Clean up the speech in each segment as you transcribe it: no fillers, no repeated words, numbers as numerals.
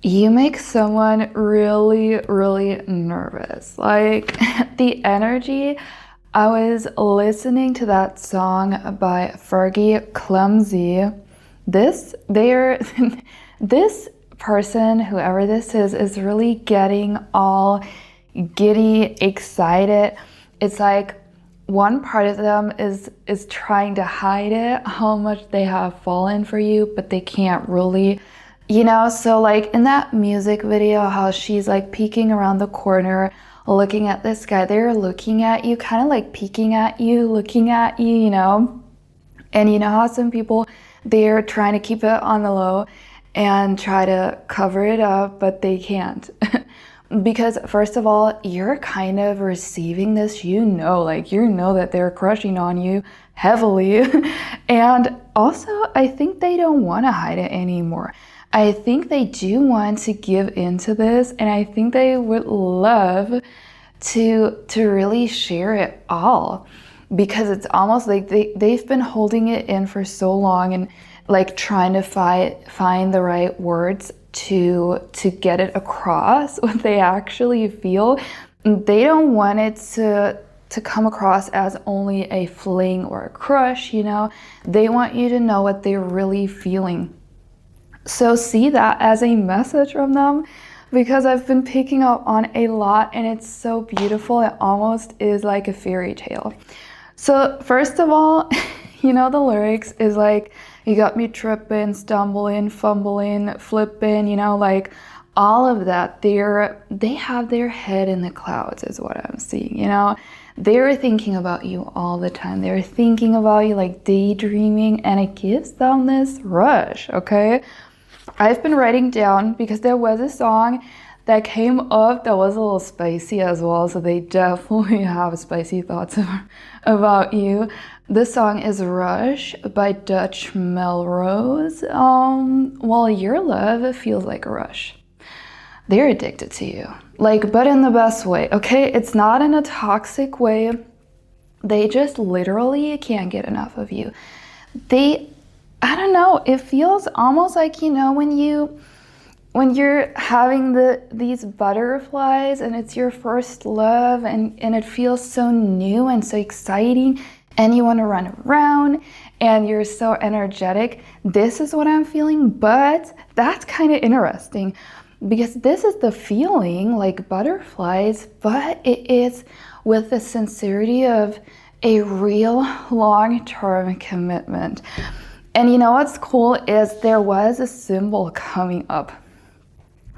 You make someone really, really nervous. Like the energy, I was listening to that song by Fergie Clumsy. They're, this person, whoever this is really getting all giddy, excited. It's like one part of them is trying to hide it, how much they have fallen for you, but they can't really. So like in that music video, how she's like peeking around the corner, looking at this guy, they're looking at you, kind of like peeking at you, looking at you. And you know how some people, they're trying to keep it on the low and try to cover it up, but they can't. Because first of all, you're kind of receiving this, like you know that they're crushing on you heavily. And also, I think they don't want to hide it anymore. I think they do want to give into this, and I think they would love to really share it all, because it's almost like they've been holding it in for so long and like trying to find the right words to get it across what they actually feel. They don't want it to come across as only a fling or a crush, They want you to know what they're really feeling. So see that as a message from them, because I've been picking up on a lot and it's so beautiful. It almost is like a fairy tale. So first of all, the lyrics is like, you got me tripping, stumbling, fumbling, flipping, like all of that. They have their head in the clouds is what I'm seeing, They're thinking about you all the time. They're thinking about you, like daydreaming, and it gives them this rush, okay? I've been writing down because there was a song that came up that was a little spicy as well, so they definitely have spicy thoughts about you. The song is Rush by Dutch Melrose. Well, your love feels like a rush. They're addicted to you, but in the best way, okay? It's not in a toxic way. They just literally can't get enough of you. I don't know, it feels almost like, when you're having these butterflies and it's your first love and it feels so new and so exciting and you want to run around and you're so energetic. This is what I'm feeling, but that's kind of interesting because this is the feeling like butterflies, but it is with the sincerity of a real long-term commitment. And what's cool is there was a symbol coming up.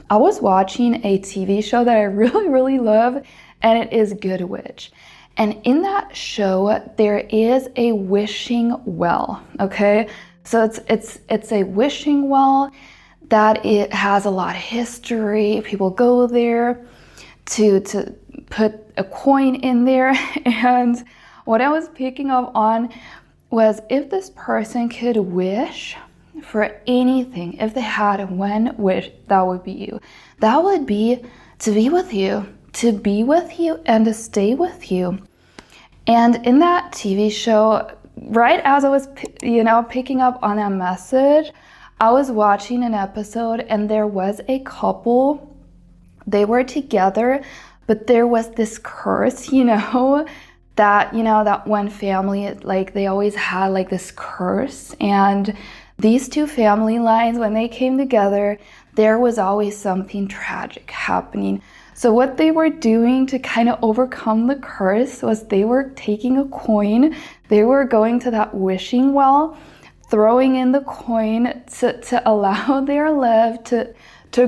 I was watching a TV show that I really, really love, and it is Good Witch. And in that show, there is a wishing well, okay? So it's a wishing well that it has a lot of history. People go there to put a coin in there. And what I was picking up on was if this person could wish for anything, if they had one wish, that would be you. That would be to be with you and to stay with you. And in that TV show, right as I was, picking up on that message, I was watching an episode and there was a couple, they were together, but there was this curse, that one family, they always had this curse. And these two family lines, when they came together, there was always something tragic happening. So what they were doing to kind of overcome the curse was they were taking a coin, they were going to that wishing well, throwing in the coin to allow their love to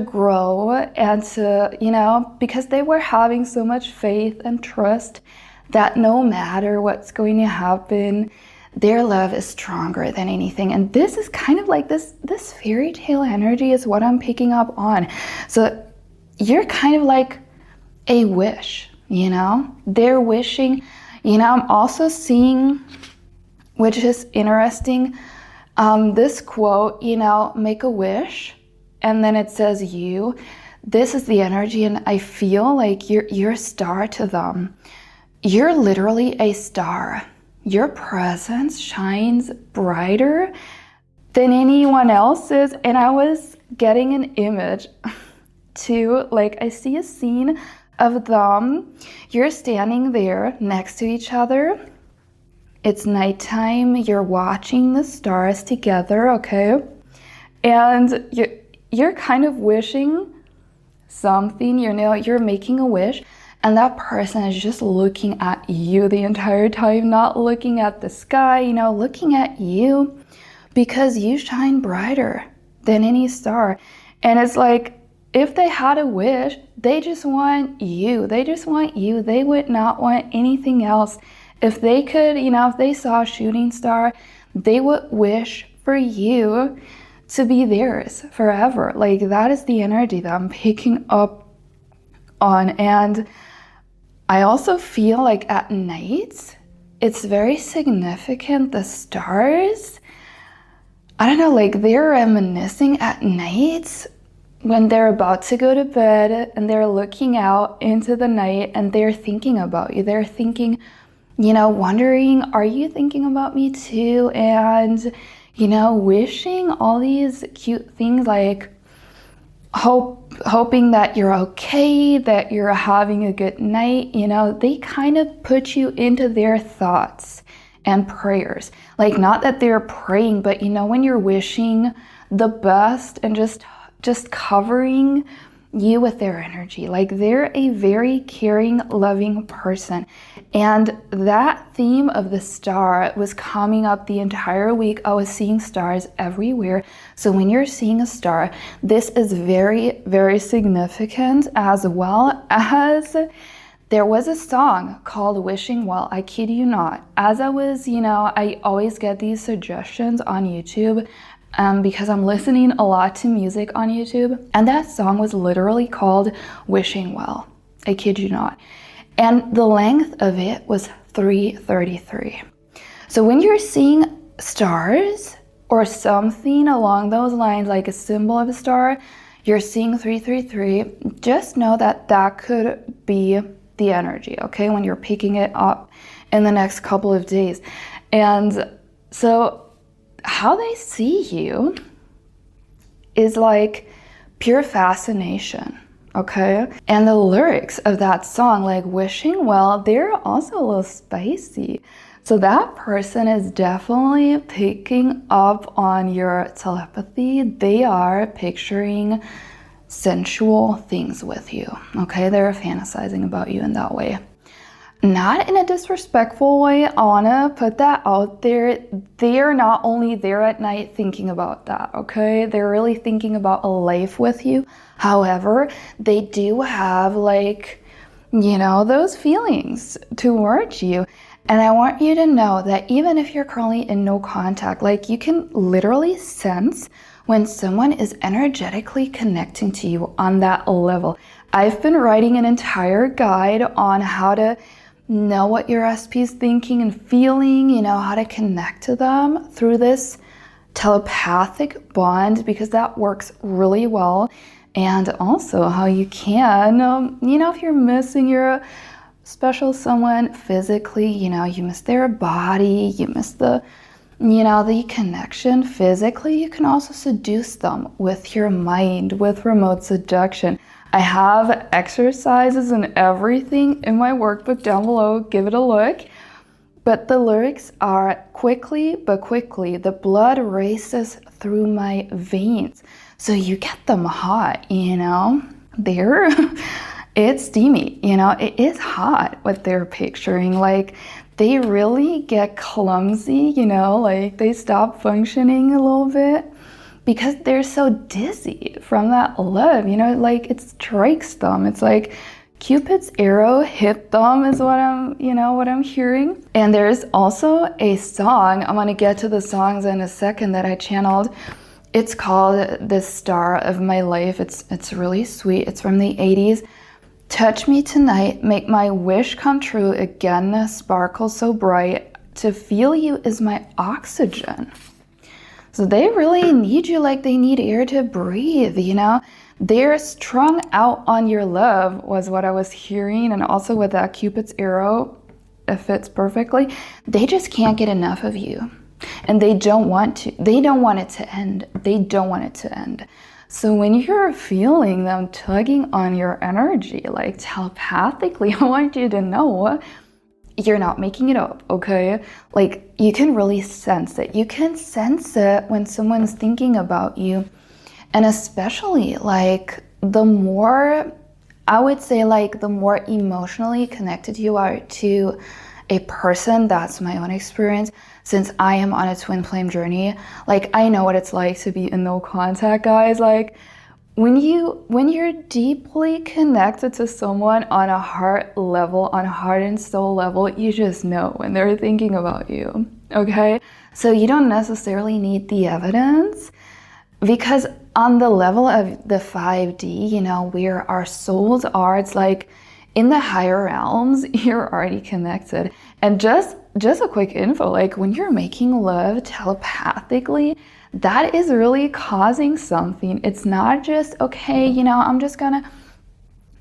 grow and to, because they were having so much faith and trust that no matter what's going to happen, their love is stronger than anything. And this is kind of like this fairy tale energy is what I'm picking up on. So you're kind of like a wish, They're wishing, I'm also seeing, which is interesting, this quote, make a wish, and then it says you. This is the energy, and I feel like you're a star to them. You're literally a star. Your presence shines brighter than anyone else's. And I was getting an image. too. Like I see a scene of them. You're standing there next to each other. It's nighttime. You're watching the stars together, okay? And you're kind of wishing something, you know, you're making a wish, and that person is just looking at you the entire time, not looking at the sky, you know, looking at you because you shine brighter than any star. And it's like, if they had a wish, they just want you. They just want you. They would not want anything else. If they could, you know, if they saw a shooting star, they would wish for you to be theirs forever. Like that is the energy that I'm picking up on. And I also feel like at night, it's very significant. The stars, I don't know, like they're reminiscing at night when they're about to go to bed and they're looking out into the night and they're thinking about you. They're thinking, you know, wondering, are you thinking about me too? And, you know, wishing all these cute things like hoping that you're okay, that you're having a good night. You know, they kind of put you into their thoughts and prayers. Like not that they're praying, but you know, when you're wishing the best and just covering you with their energy. Like they're a very caring, loving person. And that theme of the star was coming up the entire week. I was seeing stars everywhere. So when you're seeing a star, this is very, very significant, as well as there was a song called Wishing Well. I kid you not. As I was, you know, I always get these suggestions on YouTube because I'm listening a lot to music on YouTube. And that song was literally called Wishing Well. I kid you not. And the length of it was 3:33. So when you're seeing stars or something along those lines, like a symbol of a star, you're seeing 333, just know that that could be the energy, okay, when you're picking it up in the next couple of days. And so how they see you is like pure fascination, okay? And the lyrics of that song, like Wishing Well, they're also a little spicy. So that person is definitely picking up on your telepathy. They are picturing sensual things with you, okay? They're fantasizing about you in that way. Not in a disrespectful way, I wanna put that out there. They're not only there at night thinking about that, okay? They're really thinking about a life with you. However, they do have like, you know, those feelings towards you. And I want you to know that even if you're currently in no contact, like you can literally sense when someone is energetically connecting to you on that level. I've been writing an entire guide on how to know what your SP is thinking and feeling, you know, how to connect to them through this telepathic bond, because that works really well. And also how you can, you know, if you're missing your special someone physically, you know, you miss their body, you miss the, you know, the connection physically, you can also seduce them with your mind, with remote seduction. I have exercises and everything in my workbook down below. Give it a look. But the lyrics are quickly, but quickly, the blood races through my veins. So you get them hot, you know? It's steamy, you know? It is hot what they're picturing. Like, they really get clumsy, you know? Like, they stop functioning a little bit, because they're so dizzy from that love, you know, like it strikes them. It's like Cupid's arrow hit them is what I'm hearing. And there's also a song, I'm gonna get to the songs in a second, that I channeled. It's called The Star of My Life. It's really sweet. It's from the 80s. Touch me tonight, make my wish come true again, sparkle so bright. To feel you is my oxygen. So they really need you like they need air to breathe, you know? They're strung out on your love was what I was hearing. And also with that Cupid's arrow, it fits perfectly. They just can't get enough of you. And they don't want to. They don't want it to end. They don't want it to end. So when you're feeling them tugging on your energy, like telepathically, I want you to know you're not making it up, okay? Like you can really sense it. You can sense it when someone's thinking about you. And especially like the more, I would say like the more emotionally connected you are to a person, that's my own experience, since I am on a twin flame journey. Like I know what it's like to be in no contact, guys. Like when you're deeply connected to someone on a heart level, on a heart and soul level, you just know when they're thinking about you, okay? So you don't necessarily need the evidence, because on the level of the 5D, you know, where our souls are, it's like in the higher realms, you're already connected. And just a quick info, like when you're making love telepathically, that is really causing something. It's not just, okay, you know, I'm just gonna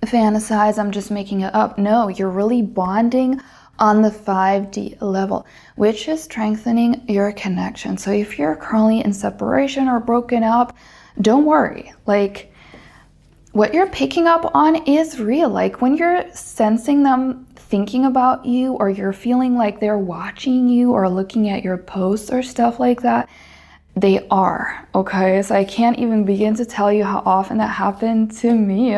fantasize, I'm just making it up. No, you're really bonding on the 5D level, which is strengthening your connection. So if you're currently in separation or broken up, don't worry. Like what you're picking up on is real. Like when you're sensing them thinking about you, or you're feeling like they're watching you or looking at your posts or stuff like that, they are, okay? So I can't even begin to tell you how often that happened to me.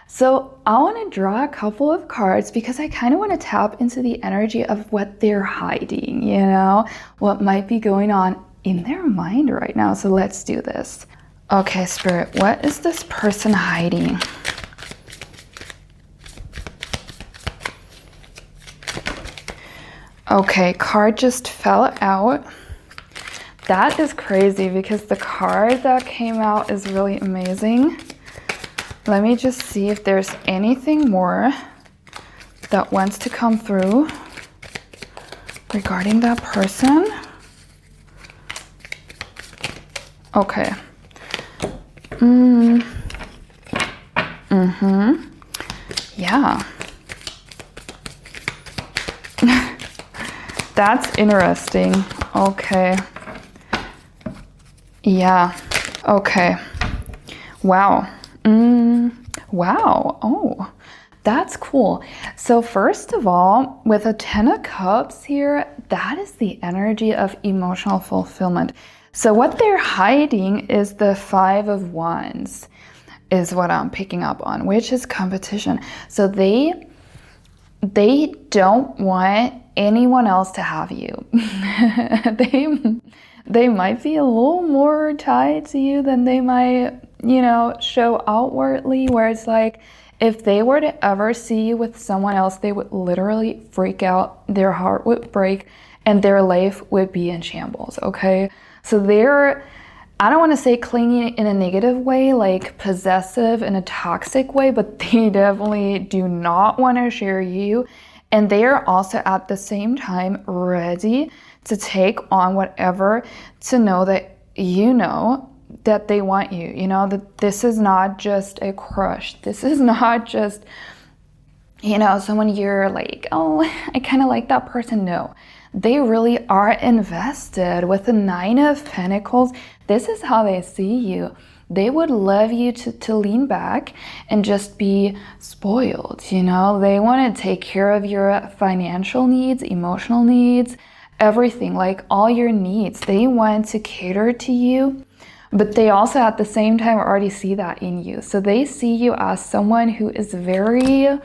So I want to draw a couple of cards because I kind of want to tap into the energy of what they're hiding, you know, what might be going on in their mind right now. So let's do this. Okay, Spirit, what is this person hiding? Okay, card just fell out. That is crazy because the card that came out is really amazing. Let me just see if there's anything more that wants to come through regarding that person. Okay. Yeah. That's interesting. Okay. Yeah. Okay. Wow. Wow. Oh, that's cool. So first of all, with a 10 of Cups here, that is the energy of emotional fulfillment. So what they're hiding is the 5 of Wands, is what I'm picking up on, which is competition. So they don't want anyone else to have you. They might be a little more tied to you than they might, you know, show outwardly, where it's like if they were to ever see you with someone else, they would literally freak out, their heart would break, and their life would be in shambles, okay? So they're, I don't want to say clingy in a negative way, like possessive in a toxic way, but they definitely do not want to share you. And they are also at the same time ready to take on whatever, to know that you know that they want you, you know, that this is not just a crush. This is not just, you know, someone you're like, oh, I kind of like that person. No, they really are invested. With the 9 of Pentacles, this is how they see you. They would love you to lean back and just be spoiled, you know? They want to take care of your financial needs, emotional needs, everything, like all your needs. They want to cater to you, but they also at the same time already see that in you. So they see you as someone who is very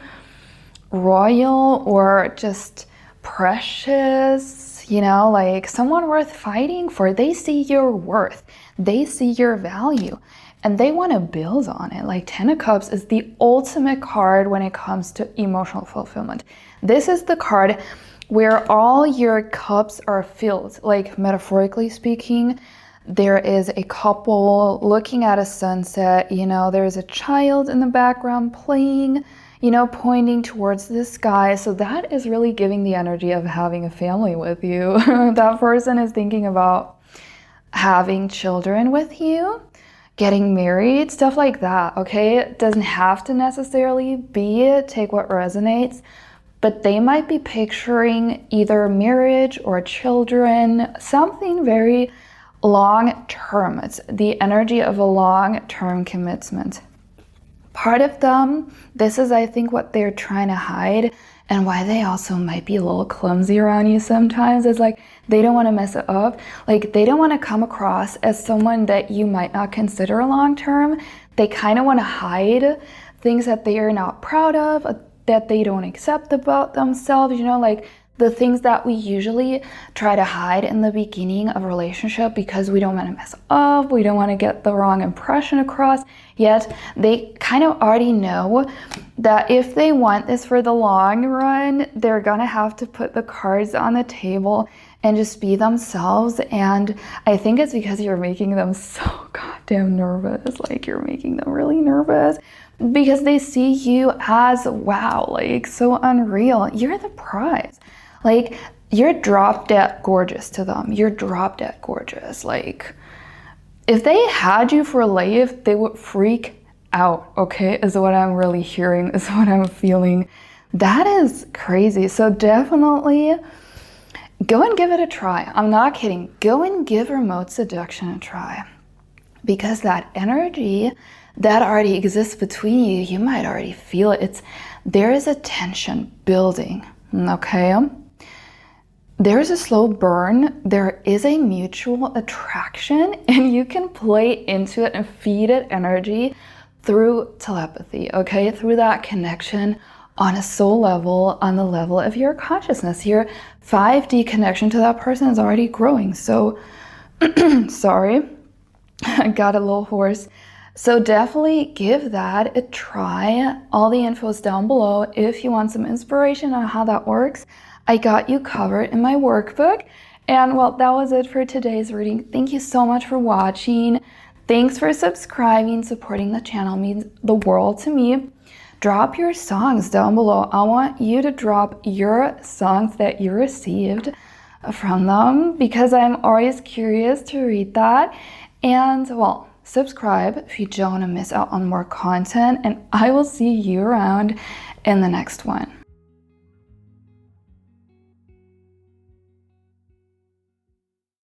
royal or just precious, you know, like someone worth fighting for. They see your worth. They see your value. And they want to build on it. Like 10 of Cups is the ultimate card when it comes to emotional fulfillment. This is the card where all your cups are filled. Like metaphorically speaking, there is a couple looking at a sunset, you know, there's a child in the background playing, you know, pointing towards the sky. So that is really giving the energy of having a family with you. That person is thinking about having children with you, getting married, stuff like that, okay? It doesn't have to necessarily be it, take what resonates, but they might be picturing either marriage or children, something very long term. It's the energy of a long-term commitment. Part of them, this is I think what they're trying to hide, and why they also might be a little clumsy around you sometimes, is like they don't want to mess it up. Like they don't want to come across as someone that you might not consider long-term. They kind of want to hide things that they are not proud of, that they don't accept about themselves, you know, like the things that we usually try to hide in the beginning of a relationship because we don't want to mess up, we don't want to get the wrong impression across. Yet they kind of already know that if they want this for the long run, they're gonna have to put the cards on the table and just be themselves. And I think it's because you're making them so goddamn nervous. Like you're making them really nervous because they see you as, wow, like so unreal. You're the prize. Like you're drop dead gorgeous to them. You're drop dead gorgeous. Like if they had you for life, they would freak out, okay? Is what I'm really hearing, is what I'm feeling. That is crazy. So definitely go and give it a try. I'm not kidding. Go and give remote seduction a try. Because that energy that already exists between you, you might already feel it. There is a tension building, okay? There's a slow burn, there is a mutual attraction, and you can play into it and feed it energy through telepathy, okay? Through that connection on a soul level, on the level of your consciousness. Your 5D connection to that person is already growing. So, sorry, I got a little hoarse. So definitely give that a try. All the info is down below if you want some inspiration on how that works. I got you covered in my workbook. And well, that was it for today's reading. Thank you so much for watching. Thanks for subscribing. Supporting the channel means the world to me. Drop your songs down below. I want you to drop your songs that you received from them because I'm always curious to read that. And well, subscribe if you don't want to miss out on more content, and I will see you around in the next one.